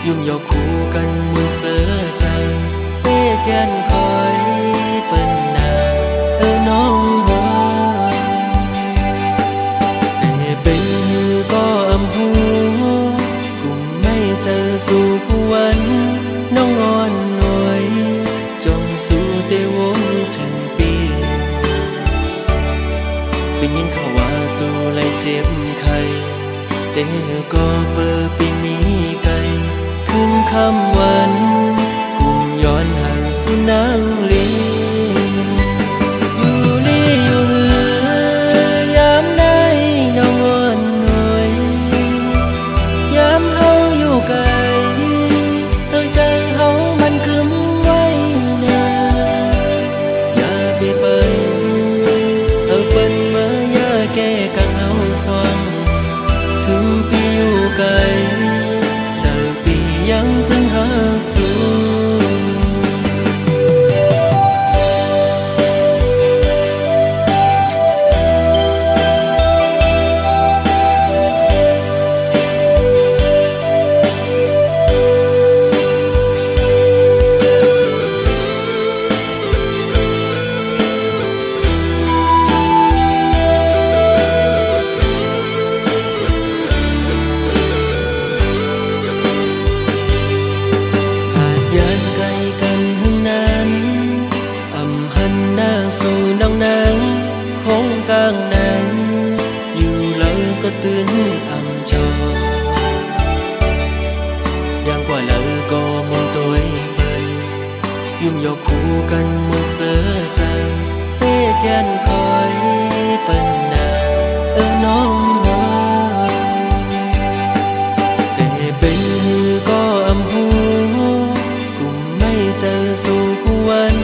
ยุ่งยอกคู่กันมุนเสือใจเป้แกนคอยเปิ้นนาน้องหัวแต่เป็นก็อำหูกุมไม่เจอสู่วันน้องอ่อนหน่วยจงสู่เตวงถึงปีเป็นยินเขาว่าสู่ไล่เจ็บไข้แต่ก็เปิดปีมีไกลขึ้นคำวันกุมย้อนห่างสู่นางลีอยู่ลีอยู่เหือยามได้น้องอ่อนหน่วยยามเฮาอยู่ไกลใจเฮามันกึมไว้นาอย่าไปเปิ้นเปิ้นมาอย่าแก้กังเฮาสว่างถึงปีอยู่ไกลเจอปียังตึงหาสู่ก็ตื่นอ่ำจออย่างกว่าแล้วก็มองตัวเปิ้นยุ่งยอกคู่กันมุนเสือใจเป้แกนคอยเปิ้นนาน้องหัวแต่เป็นก็อำหูกุมไม่เจอสู่วัน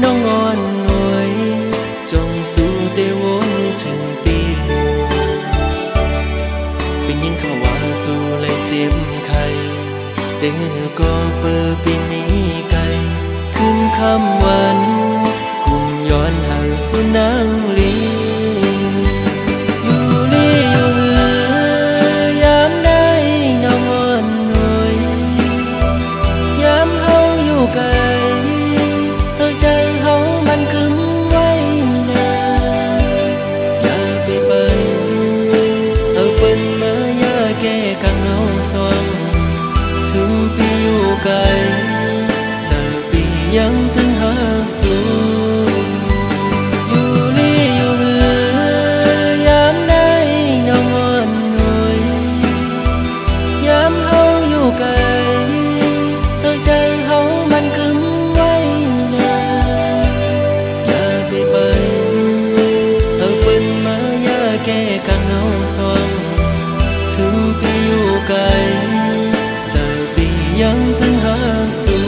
น้องอ่อนหน่วยจงสู่เตวงถึงปีเป็นยินเขาว่าสู่ไล่เจ็บไข้แต่ก็เปิดปีมีไกลขึ้นคำวันกุมย้อนห่างสู่นางลีอยู่ลีอยู่เหือยามได้น้องอ่อนหน่วยยามเฮาอยู่ไกลใจเฮามันกึมไว้นาอย่าไปเปิ้นเปิ้นมาอย่าแก้กังเฮาสว่างถึงปีอยู่ไกลเจอปียังตึงหาสู่อยู่ลีอยู่เหือยามได้น้องอ่อนหน่วยยามเฮาอยู่ไกลใจเฮามันกึมไว้นาอย่าไปเปิ้นเปิ้นมาอย่าแก้กังเฮาสว่างถึงปีอยู่ไกลเจอปียังตึงหาสู่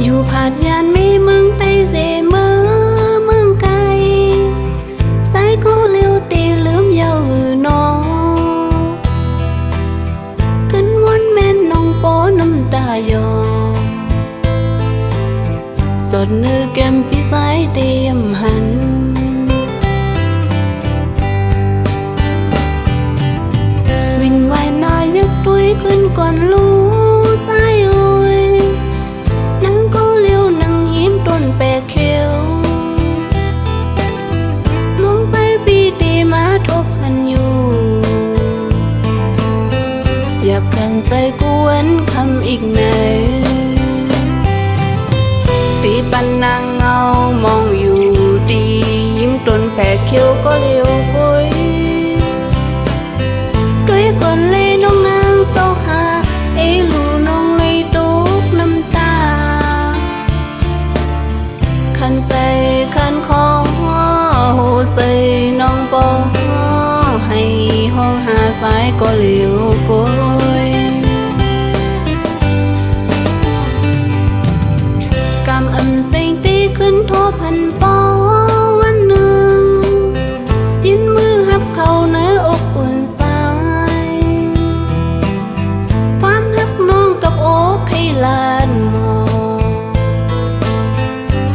อยู่ผาดยานมีมึงได้เสมอมึงไกลสายกูเลี้ยวตีลืมยาวหือน้องขึ้นวนแม่นน้องโป้น้ำตายอสดเนื้อแก้มพี่สายเตรียมหันวินวายนายยักตุยขึ้นก่อนรู้สายโอยนั่งก็เลี้ยวนั่งหิมต้นแปะเขียวมองไปปีตีมาทบหันอยู่หยับกันใส่กวนคำ อีกไหนตีปันนางเงามองอยู่ดียิ้มตนแผดเขียวก็เลี้ยวกุยด้วยคนเล่น้องนางเศร้าหาเอ้ลูน้องเลยตุกน้ำตาคันใส่คันคอหูใส่น้องปอให้ห้องหาสายก็เลี้ยวกุยกำอำเสียงตีขึ้นโทพันปอวันหนึ่งยินมือหับเข้าเนื้ออกอุ่นสายความหักน้องกับอกให้ลานมอง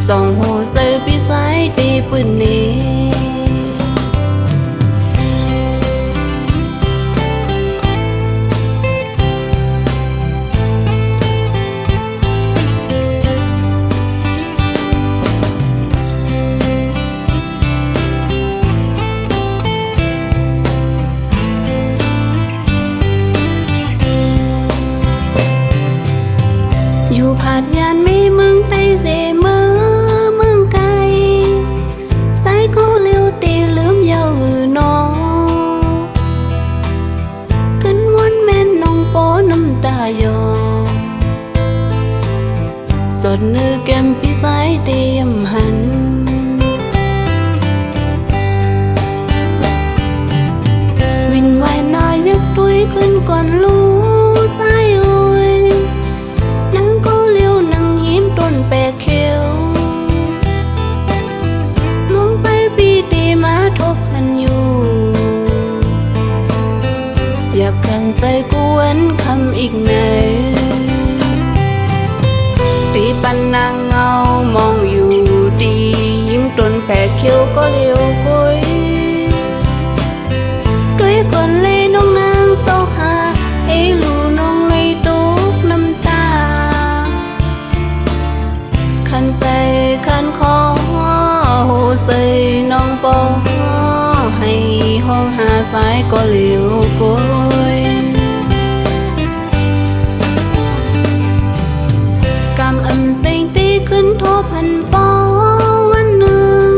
ส่องหูใส่พี่สายตีปืนนี้อยู่ผาดยานไม่เมืองใต้เสมอเมืองไกลสายก็เลี้ยวตีลืมยาวหือน้องขึ้นวันแม่นน้องโป้น้ำตายอสดเนื้อแก้มพี่สายเตียมหันวินวายนายยักตุยขึ้นก่อนรู้สายโอยนางก็เลี้ยวนั่งยิ้มต้นแปะเขียวมองไปปีตีมาทบหันอยู่อยากขังใส่กวนคำอีกไหนตีปันนางเงามองอยู่ดียิ้มต้นแปะเขียวก็เลี้ยวกุยด้วยคนเล่น้องนางเศร้าหาเอ้ลูน้องเลยตุกน้ำตาคันใส่คันคอหูใส่น้องปอให้ห้องหาสายก็เลี้ยวกุยกำอำเสียงตีขึ้นโทพันปอวันหนึ่ง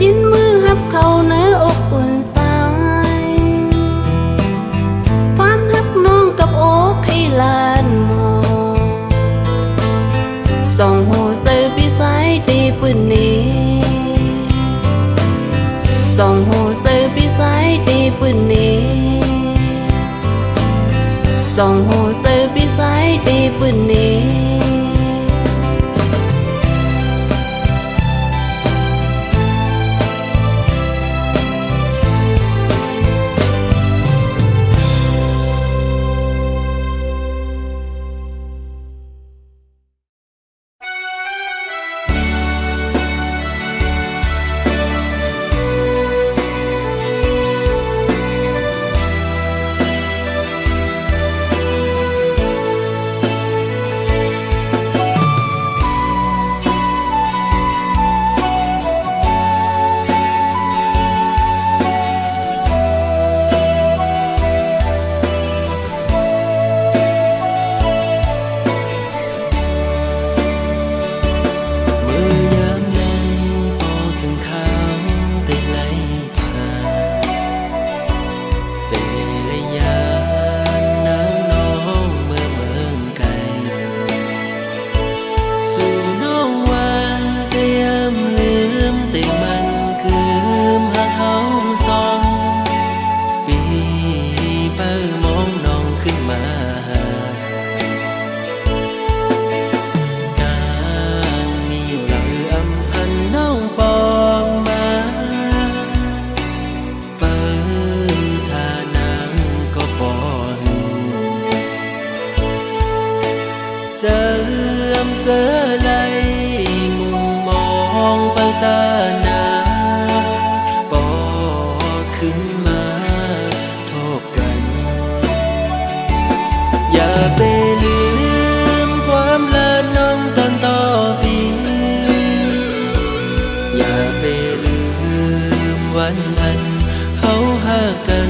ยินมือหับเข้าเนื้ออกอุ่นสายความหักน้องกับอกให้ลานมองส่องหูใส่พี่สายตีปืนนี้ส่องหูใส่พี่สายตีปืนนี้ส่องหูใส่พี่สายตีปืนนี้ วันนั้นเฮาหากัน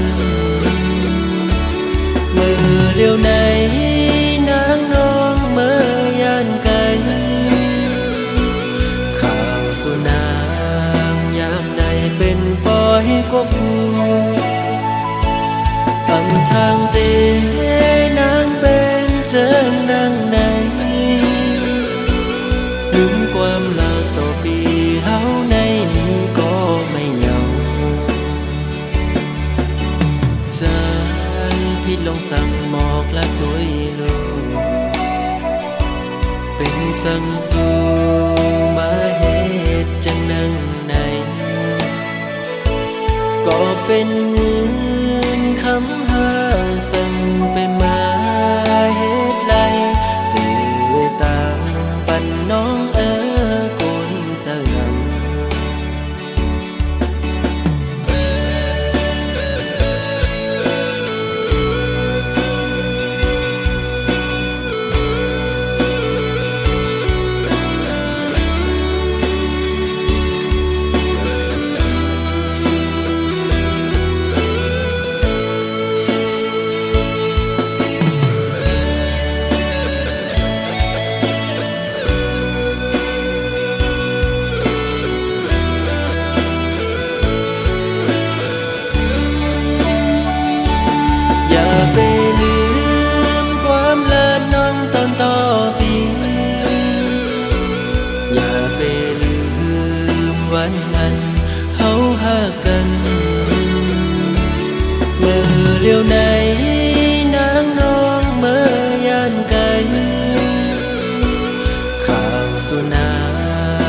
มือเลี้ยวไหนน้ างเตนางเป็นเจิงนางไหนลืมความลาต่อปีเฮาในนี้ก็ไม่เหงาใจพี่ลองสั่งหมอกและตัวลูกเป็นสั่งสู่มาเหตุจังนังไหนก็เป็นเงินคำหาสั่งไปมาเหตุไรตื่นตามปันน้องกุนเจิงอย่าไปลืมความลาน้องตอนต่อปีอย่าไปลืมวันนั้นเฮาหากันเมื่อเลี้ยวไหนนางน้องเมื่อยานไกลข้างสุนา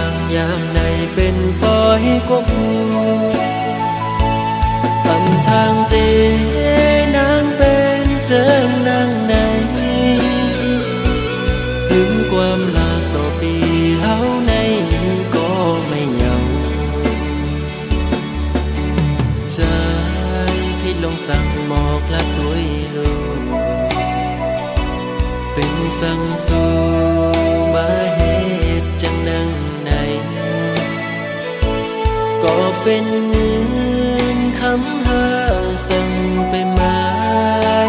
งยามในเป็นปอยกบตำทางเตนางเป็นเจิงนางไหนลืมความลาต่อปีเฮาในนี้ก็ไม่เหงาใจพี่ลงสั่งหมอกและตัวลูกเป็นสั่งสู่มาเหตุจังนังไหนก็เป็นเงินคำหาสั่งไปมา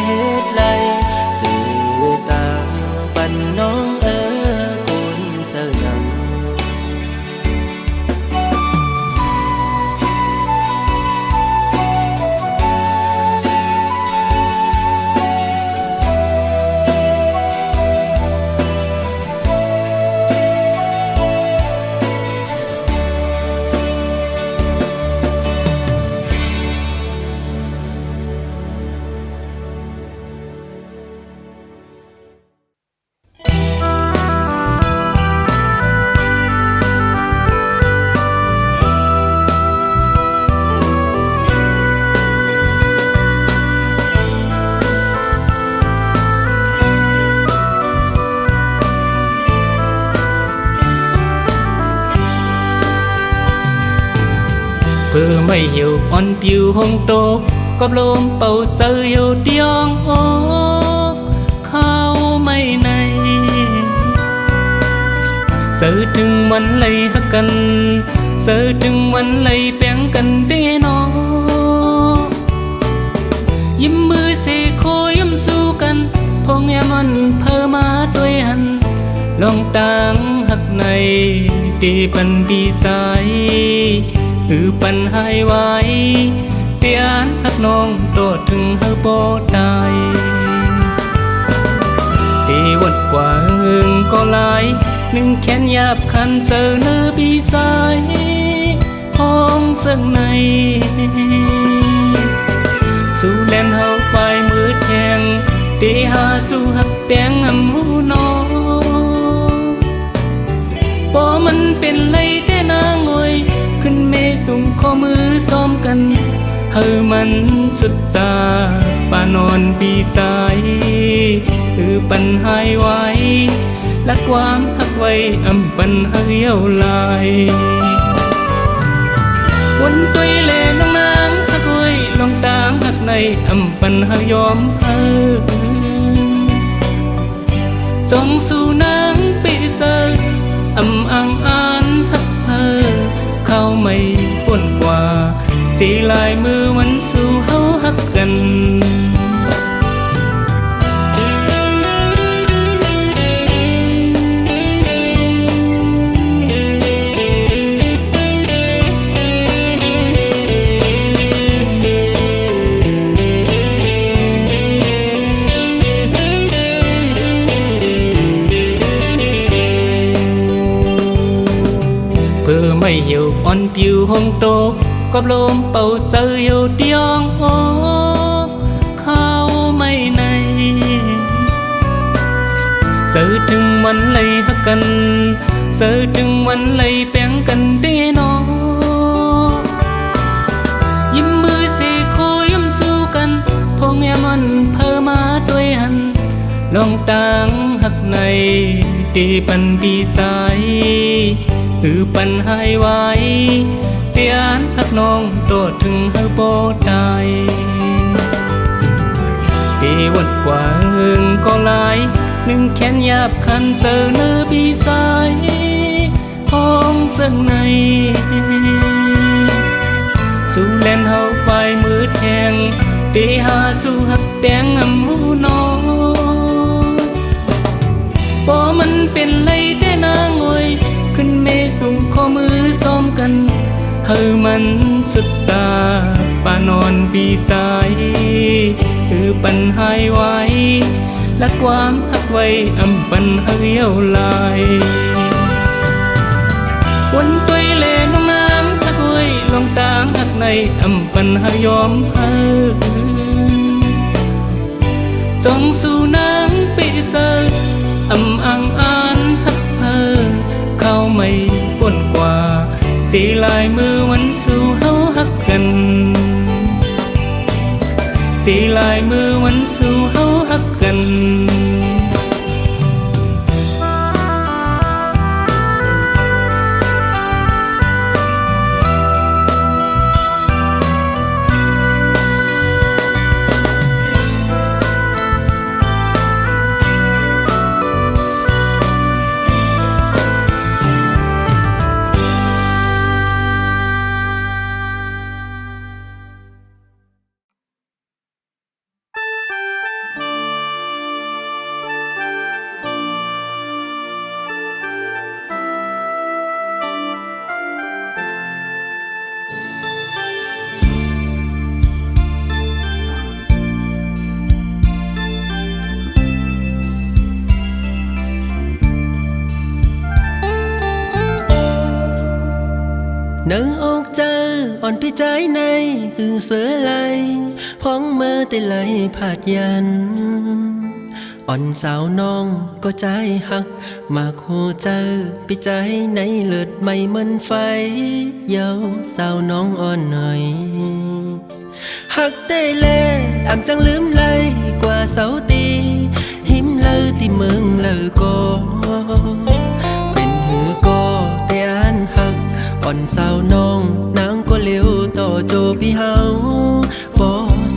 เหตุไรตื่นตามปันน้องกุนเจิงvừa mới hiểu on piu hong tô có lôm bầu sơ hiểu tiếng ô khao mây này sơ trừngมันlấy hắc cần sơ trừngมันlấy bén cần đê nóยิ้มมือเสโคยิ้มสู้กันพงแอมันเพอมาด้วยหันลองตังหักในดีปันปีสายปันหายไว้เตียนหักน้องโดดถึงเฮาบ่ได้ที่วัดกว่าก็หลายหนึ่งแขนหยาบคันเสนอปีสายห้องเสื่องในสู้แลนเฮาไปมือแทงตีหาสู้หักแปงอำหูน้องบ่มันเป็นไรแต่นางงวยขึ้นเมสุ่มข้อมือซ้อมกันเฮามันสุดจาปานอนปีสายปันหายไว้และความหักไว้อำปันเฮาเย้าลายวนตุยเลนางหักไว้ลองตามหักในอำปันเฮายอมเฮาส่งสู่นางปีเสดอำอังอานหักเฮาเข้าไม่ป่นกว่าสีลายมือมันสู่เฮาหักกัน เ ไม่hiểu on piu hong tô có lôm bầu sơ hiểu tiếng ô khao mây này sơ trừngวันlấy hắcกันสะดึงวันไหลแป้งกันได้นอยิ้มมือเสโคยิ้มสู้กันพงแยมันเพอมาด้วยหันลองตังหักในตีปันปีสายปันหายไว้เตียนหักน้องโตถึงเฮาโบตายตีวันกว่าก็หลายหนึ่งแขนหยาบคันเสือเนื้อปีสายห้องซึ่งในสู่เล่นเฮาไปมืดแห้งตีหาสู่หักแป้งหูน้องพอมันเป็นไรแต่นางงวยขึ้นเมส่งข้อมือซ้อมกันเฮามันสุดจาป่านอนปีสายปันหายไว้และความหักไว้ปันเหี่ยวลายวันตัวเล่น้องนางหักไว้ลองตามหักในปันหายอมเฮส่งสู่นางปีเซออังอ่านหักเพอเข้าไม่ป่นกว่าสีลายมือวันสู่เฮาหักกันสีลายมือวันสู่เฮาหักกันนึกออกเจออ่อนพี่ใจในเสือไหลพ้องเมื่อแต่ไหลผาดยันอ่อนสาวน้องก็ใจหักมาโคเจอพี่ใจในเลือดไม่เหมือนไฟเยาสาวน้องอ่อนหน่อยหักเต้เล่จังลืมเลยกว่าเสาตีหิมเลยที่เมืองเลยก็เป็นหือก็แต่อันหักอ่อนสาวน้องนางก็เลี้ยวต่อโจพี่เฮาบ่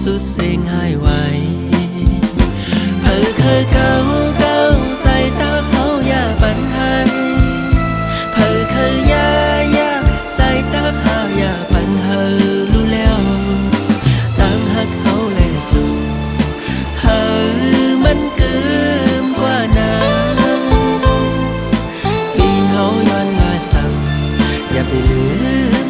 สุดเสียงหายไวเพิ่เคยเก่าใส่ตาเขาอย่าปันให้เพิ่เคยยาใส่ตาเขาอย่าปันเฮารู้แล้วตั้งหักเขาเลยสู่เฮามันเกินกว่านั้นปีเฮาย้อนลาสั่งอย่าไปลืม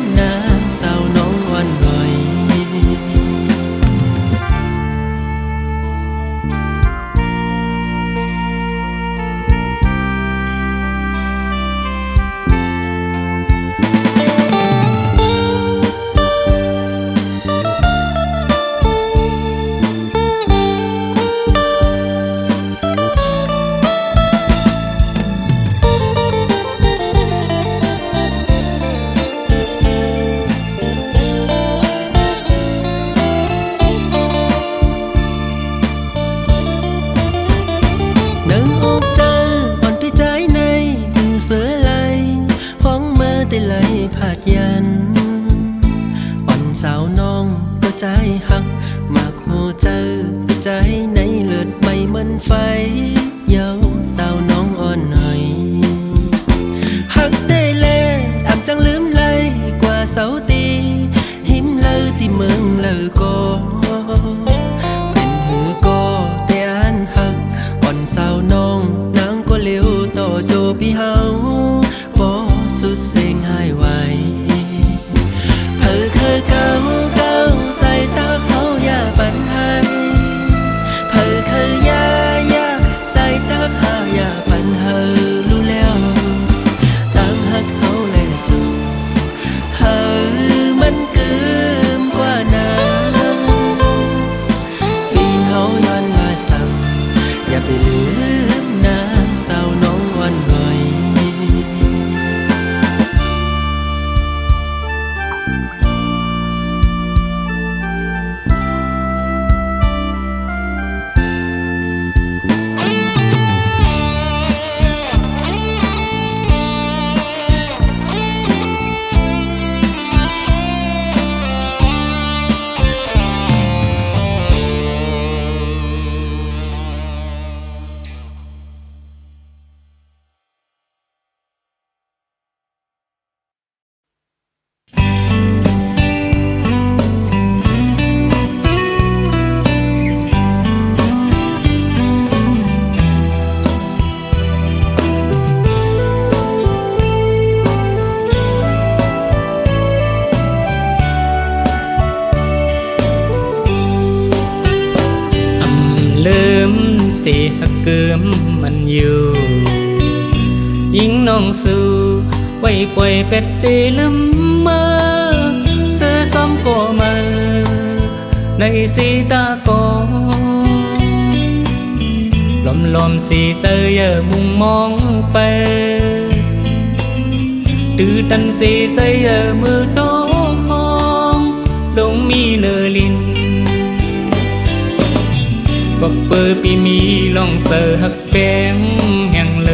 มันอยู่ยิงน้องสู้ไว้ปล่อยเป็ดเสลืมเมื่อเสื้อซ้อมก็มาในสีตากอลมสีเสื้อมุงมองไปตื้อตันสีเสื้อมือโตฟองลงมีเนลินปบเปอร์ปีมีลองเสือหักแป้งแห่งเ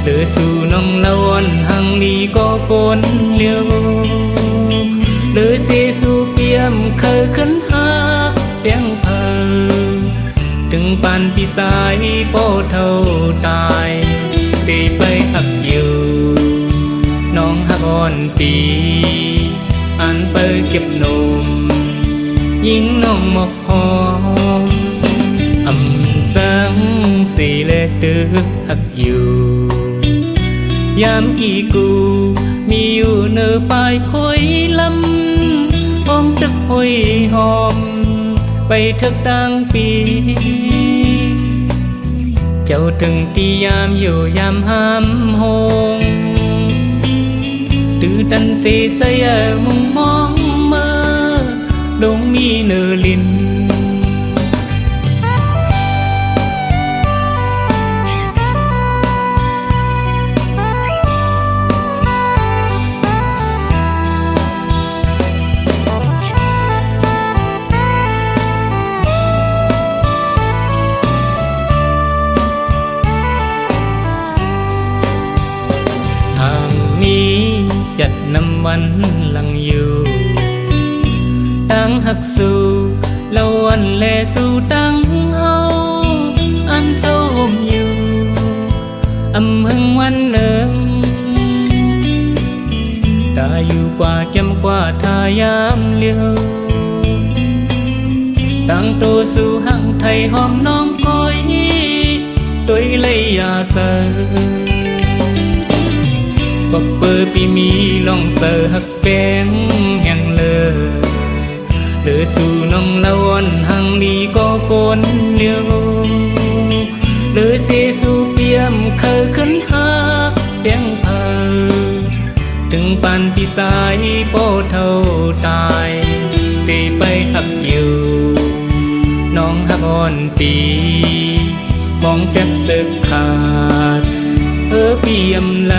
ดือสู่น้องละวันหังลีก็โกนเลี้ยวเดือเสียสู่เปียมเคยขึ้นหักเปียงเพอถึงปานปีสายโป้เท่าตายได้ไปหักอยู่น้องหักอ่อนปีอันไปเก็บนมยิงน้องหมกหอมสังสีและตึกหักอยู่ยามกี่กูมีอยู่เนอปลายพอยลำอ้อมตึกหอยหอมไปทึกดังปีเจ้าถึงตียามอยู่ยามห้ามหงตื้อตันสีใสมุงมองเมื่อดงมีเนอลินจัดนำวันหลังอยู่ตั้งหักสู่ละวันแลสู่ตั้งเอาอันเศร้าห่มอยู่หึงวันหนึ่งตาอยู่กว่าแก้มกว่าทายามเลี้ยวตั้งโตสู่หังไทยหอมน้องก้อยตัวเลยยาเสอปบเปอร์ปีมีลองเสือหักแป้งแห่งเดือสู่น้องละวันหังลีก็โกนเลี้ยวเดือเสียสู่เปียมเคยขึ้นหักเปียงเพอถึงปานปีสายโป้เท่าตายได้ไปหักอยู่น้องหักอ่อนปีมองแทบสึกขาดเปียมไหล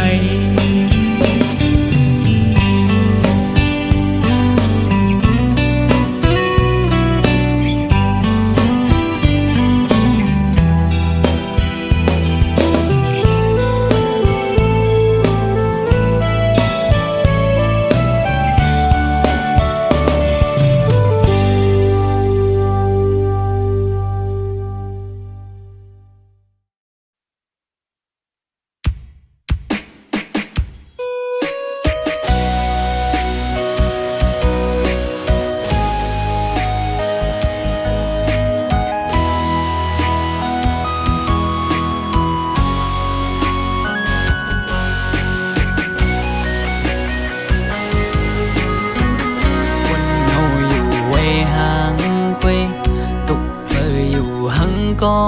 ก็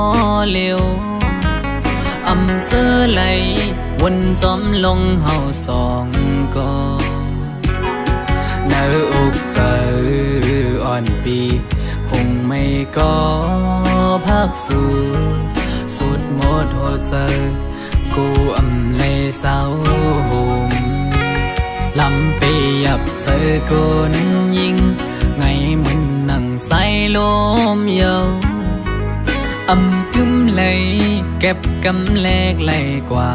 เลี้ยวเสื้อไหลวนจอมลงเฮาสองก็เนื้ออกเจออ่อนปีหงไม่ก็พักสู่สุดหมดหัวใจกูเลยเศร้าห่มลำไปยับเจอคนยิงไงเหมือนนั่งใส่ลมเยากึ้มเลยเก็บกำแลกไหลกว่า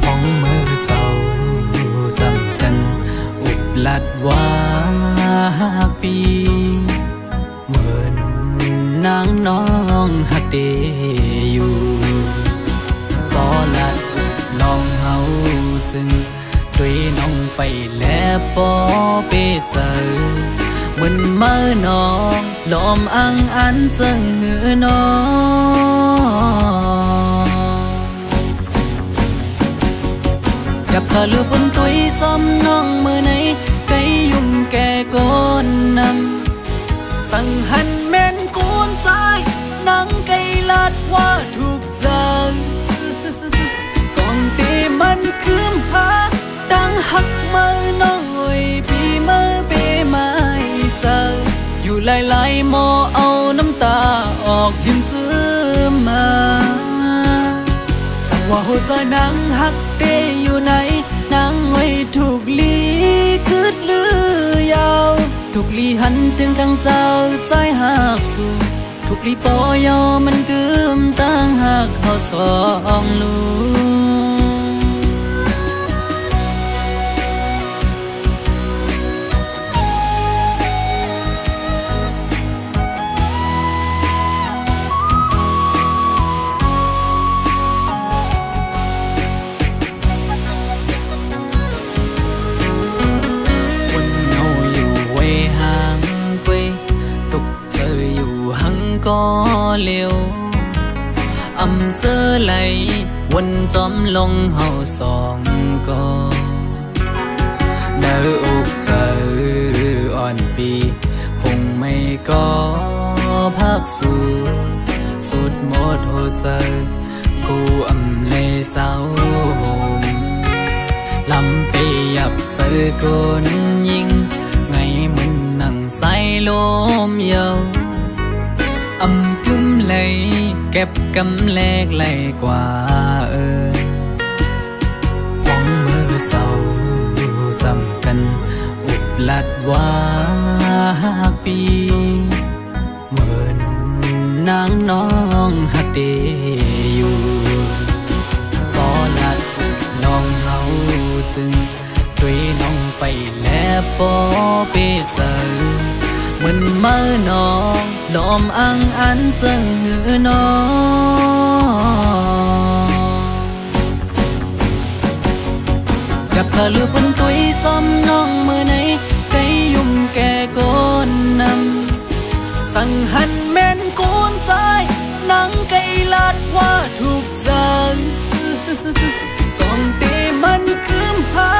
ห้องมือเศร้าจำกันอุบลัดว่าปีเหมือนนางน้องหักเดอยู่ก็ลัดอุบลองเฮาจึงด้วยน้องไปแล้วปอไปเจอเหมือนเมื่อน้องลมอังอันจึงเหือน้องกับเธอลือบนตุยจอมน้องมือไหนไกยุ่มแก่ก้นนำสั่งหันแม่นกูนใจนั่ง ดว่าถูกใจจองตีมันคืมหาดังหักมือน้องเอ้ยปีมือเปไม่เจออยู่หลายๆหมอเอาน้ำตาออกยิ้มจื้อมาสั่งว่าหัวใจนางหักเดอยู่ไหนนางไว้ถูกลีคืดลือยาวถูกลีหันถึงกังเจ้าใจหักสู่ถูกลีปอยอมันกึมตั้งหักเขาสองลูก็เลี้ยวอำเสื้อไหลวนจอมลงเฮาสองก็เนื้ออกเจออ่อนปีหงไม่ก็พักสู่สุดหมดหัวใจกูอำเลยเศร้าหงลำไปยับเจอคนยิงไงมึนนั่งใส่ลมเยาอำกึมเลยเก็บกำแลกไหลกว่าหวังมือเศร้าจำกันอุบลัดว่าปีเหมือนนางน้องหักเดอยู่ก็ลัดน้องเฮาจึงด้วยน้องไปแล้วปอเปเจอเหมือนเมื่อน้องลมอังอันจังหือน้องกับเธอลือพันตุยจอมน้องเมื่อไหนไกยุ่มแก่ก้นนำสั่งหันแม่นกูนใจนังไกลาดว่าถูกใจจองเตมันคืมหา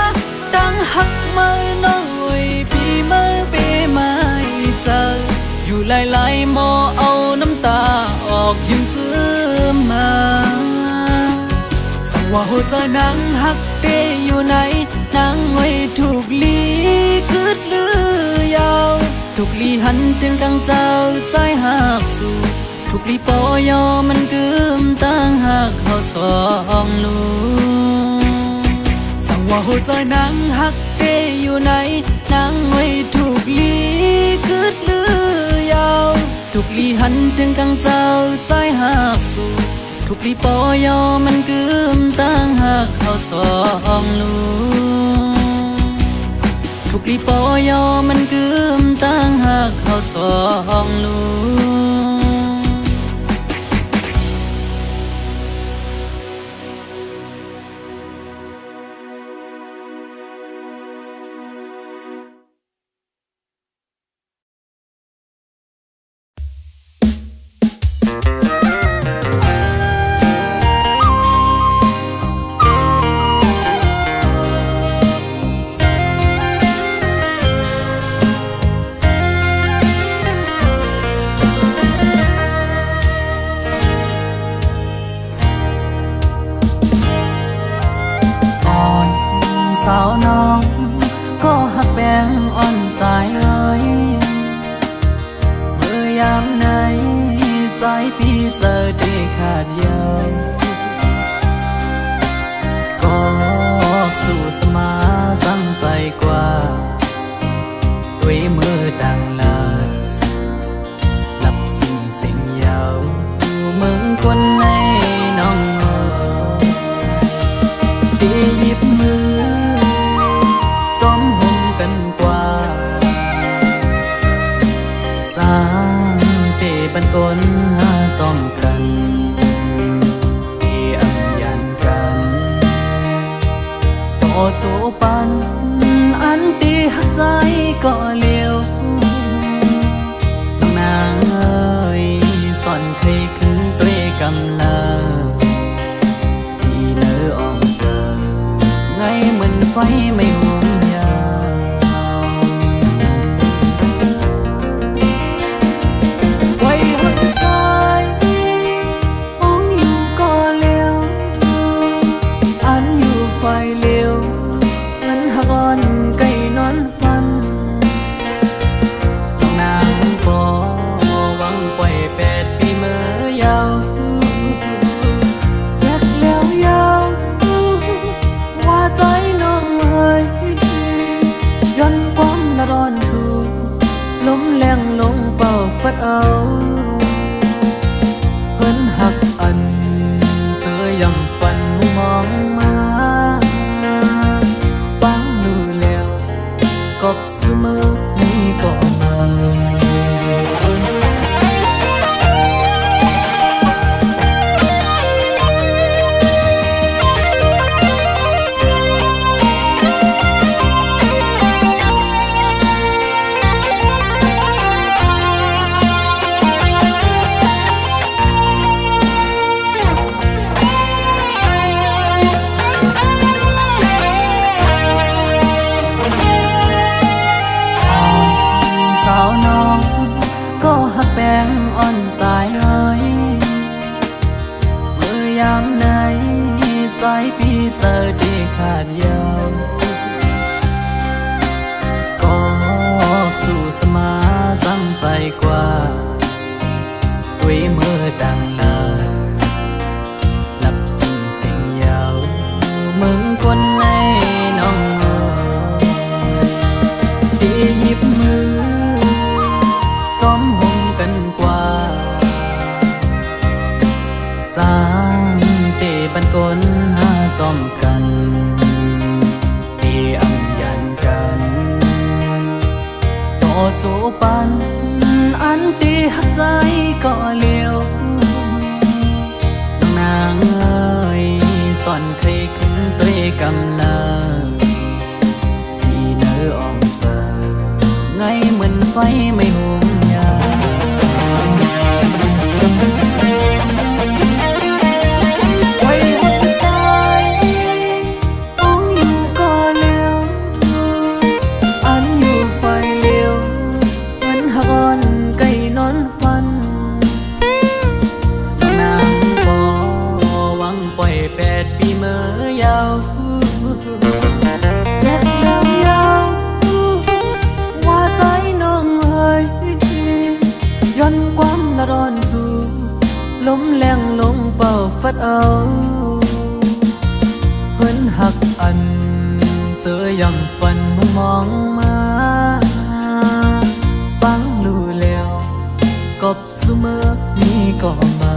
ดังหักมือน้องเอ้ยปีมือเปไม่เจออยู่หลายๆหมอเอาน้ำตาออกยิ้มจื้อมาสั่งว่าหัวใจนางหักเดอยู่ไหนนางไว้ถูกลีคืดลือยาวถูกลีหันถึงกังเจ้าใจหักสู่ถูกลีปอยอมันกึมตั้งหักเขาสองลูสั่งว่าหัวใจนางหักเดอยู่ไหนนางไว้ถูกลีคืดลือยาวถูกลีหันถึงกังเจ้าใจหักสู่ถูกลีปอยอมันกึมตั้งหักเขาสองลูถูกลีปอยอมันกึมตั้งหักเขาสองลูสาวน้องก็หักแบงอ่อนใจเอ้ยเมื่อยามไหนใจพี่เจอได้ขาดยาวก็สู้สมาจังใจกว่าด้วยมือดังลาหลับสิ่งยาวมึงคนในน้องที่หยิบมือจอมหงกันกว่าสร้างเตบันกลหาจอมกันที่อังยันกันต่อโจปันอันตีหักใจก็เลี้ยวนางเอ้ยสอนเคยขึ้นด้วยกำลัง เจอที่ขาดยาวก็สู่สมาจังใจกว่าด้วยมือดังลาหลับสิ่งยาวมึงคนในน้องที่หยิบมือจอมหงกันกว่าสร้างเตบันกลหาจอมกันที่อำยันกันต่อจูปันอันตีหักใจก็เลี้ยวน้องนางเอ้ยสอนใครขึ้นด้วยกำลังที่เนื้ออ่องเจอไงเหมือนไฟไม่หุมยาไว้หัวใจต้องอยู่ก็เลี้ยวอันอยู่ไฟเลี้ยวเหมือนหอนไก่นอนฟันนางบ่หวังปล่อย8 ปีเมื่อยาวแยกยาวว่าใจน้องเฮ้ยย้อนความละร้อนสู่ลมแรงลงเป่าฟัดเอาเพิ่นหักอันเจอยำฝันมุงมองมาปังรู้แล้วกบเสมอมีก็มา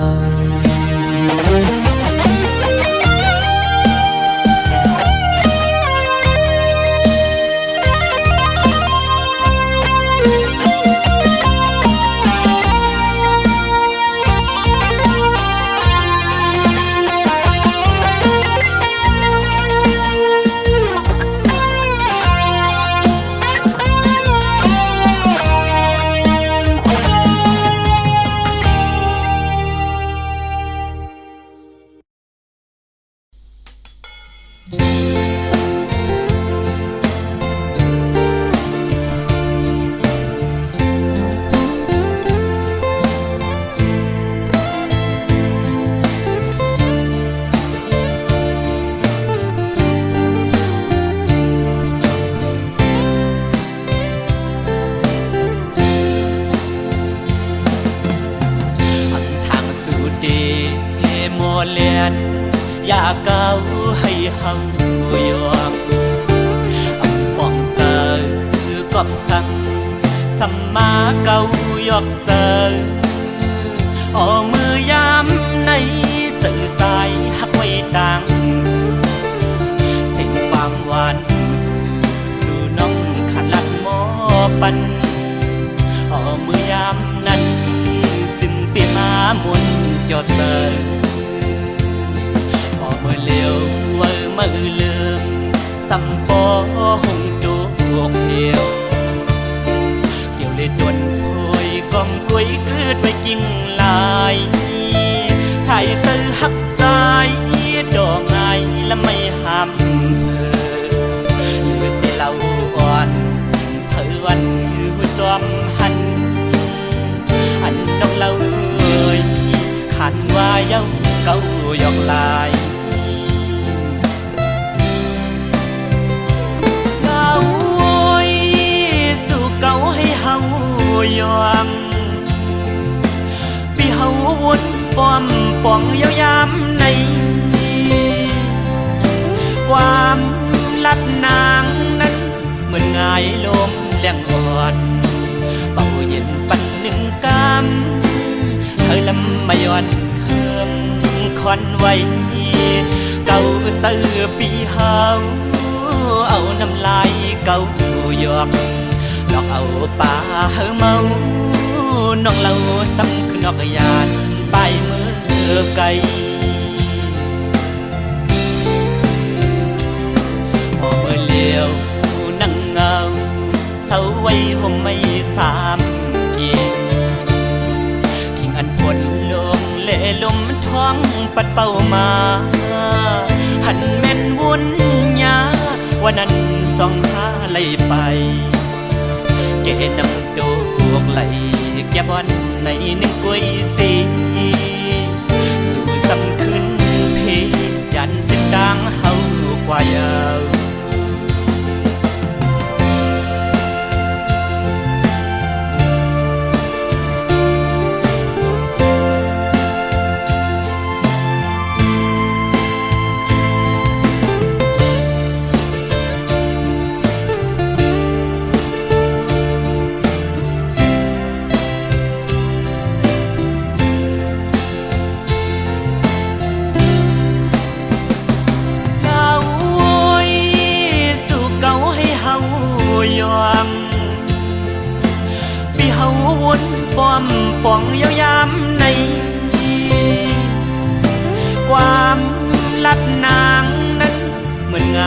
เลียนอยากเก้าให้เฮายอมอับป้องเจอกอบสั่งสัมมาเก้ายอกเจอเอามือยามในสื่อตายหักไว้ต่างสิ่งความหวานสู่น้องขันลัดหมอปันเอามือยามนั้นซึ่งเปลี่ยนมามุนจอดเจอเมื่อเลี้ยวเมื่อลืมสัมปอหงตัวเหี่ยวเกี่ยวเลยดวนโอยกอมกุ้ยคืดไว้กิ่งลายใส่เธอหักใจดอกไงและไม่ห้ามเธอเหลือสิเล่าอ่อนเธอวันคือจอมหันอันน้องเล่าเอ่ยขันว่าเย้าเก้ายอกลายยอมพี่เฮาวนป้อมป่องยาวยามในความลับนางนั้นเหมือนง่ายลมแรงอ่อนเป่าเย็นปันหนึ่งกำเธอลำมาย้อนเฮิมควันไว้เก่าเตือปีเฮาเอาน้ำลายเก่ายอกหลอกเอาป่าเฮาเมาน้องเล่าซ้ำคือนอกยานไปมือไกลพอเมื่อเลี้ยวนั่งเงาเศร้าไว้ห่มไม่สามเกียงขิงอันปวดลงเล่ลมท้องปัดเป่ามาหันแม่นวุ่นยาวันนั้นสองหาไล่ไปเกนำดวงไหลแก้บวันในหนึ่งกุ้ยสีสู่สำคืนเพยันเส้นดังเฮา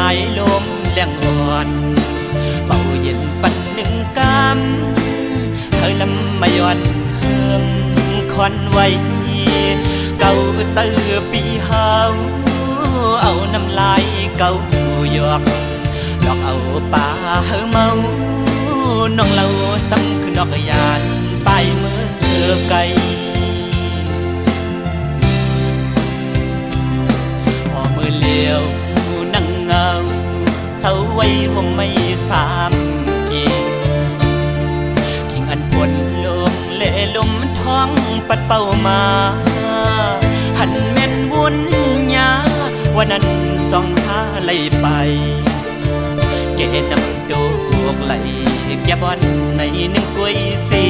ายลมแรงอ่อนเป่าเย็นปันหนึ่งกำเธอลำมาย้อนเฮืองควันไว้เก่าตื้อปีเฮาเอาน้ำลายเก่าหยอกหลอกเอาป่าเฮาเมาน้องเราซ้ำคือนอกยานไปเมื่อไกลพอมือเลี้ยวนั่งเงาเศร้าไว้ห่วงไม่สามกี่ขิงอันปวดลมเล่ลมท้องปัดเป่ามาหันแม่นวุ่นยาวันนั้นสองหาไหลไปเกนำดอกไหลแก่บอนในหนึ่งกล้วยสี